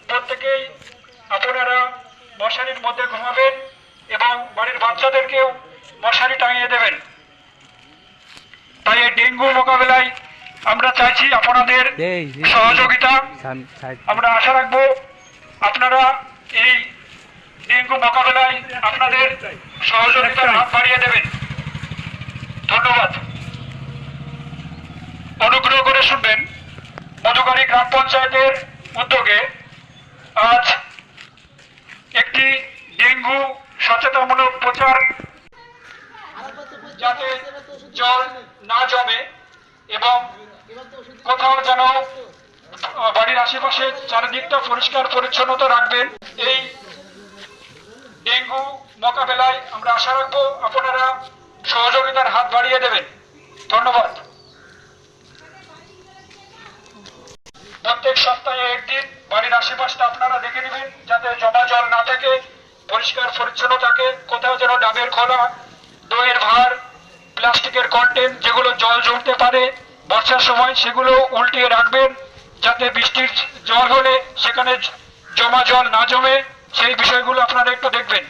প্রত্যেকেই আপনারা মশারির মধ্যে ঘুমাবেন এবং বাড়ির বাচ্চাদেরকেও মশারি টাঙিয়ে দেবেন। তাই এই ডেঙ্গু মোকাবেলায় আমরা চাইছি আপনাদের সহযোগিতা। আমরা আশা রাখবো আপনারা এই ডেঙ্গু মোকাবেলায় আপনাদের সহযোগিতার হাত বাড়িয়ে দেবেন। ধন্যবাদ। অনুগ্রহ করে শুনবেন, মধুকারী গ্রাম পঞ্চায়েতের উদ্যোগে আজ একটি ডেঙ্গু সচেতনমূলক প্রচার, যাতে জল না জমে এবং কোথাও যেন বাড়ির আশেপাশে চারিদিকটা পরিষ্কার পরিচ্ছন্নতা রাখবেন। এই ডেঙ্গু মোকাবেলায় আমরা আশা রাখবো আপনারা সহযোগিতার হাত বাড়িয়ে দেবেন। ধন্যবাদ। প্রত্যেক সপ্তাহে একদিন বাড়ির আশেপাশটা আপনারা দেখে নেবেন, যাতে জমা জল না থাকে, পরিষ্কার পরিচ্ছন্ন থাকে। কোথাও যেন ডাবের খোলা, দইয়ের ভাঁড়, প্লাস্টিকের কন্টেন্ট যেগুলো জল জমতে পারে বর্ষার সময়, সেগুলো উল্টিয়ে রাখবেন, যাতে বৃষ্টির জল হলে সেখানে জমা জল না জমে। সেই বিষয়গুলো আপনারা একটু দেখবেন।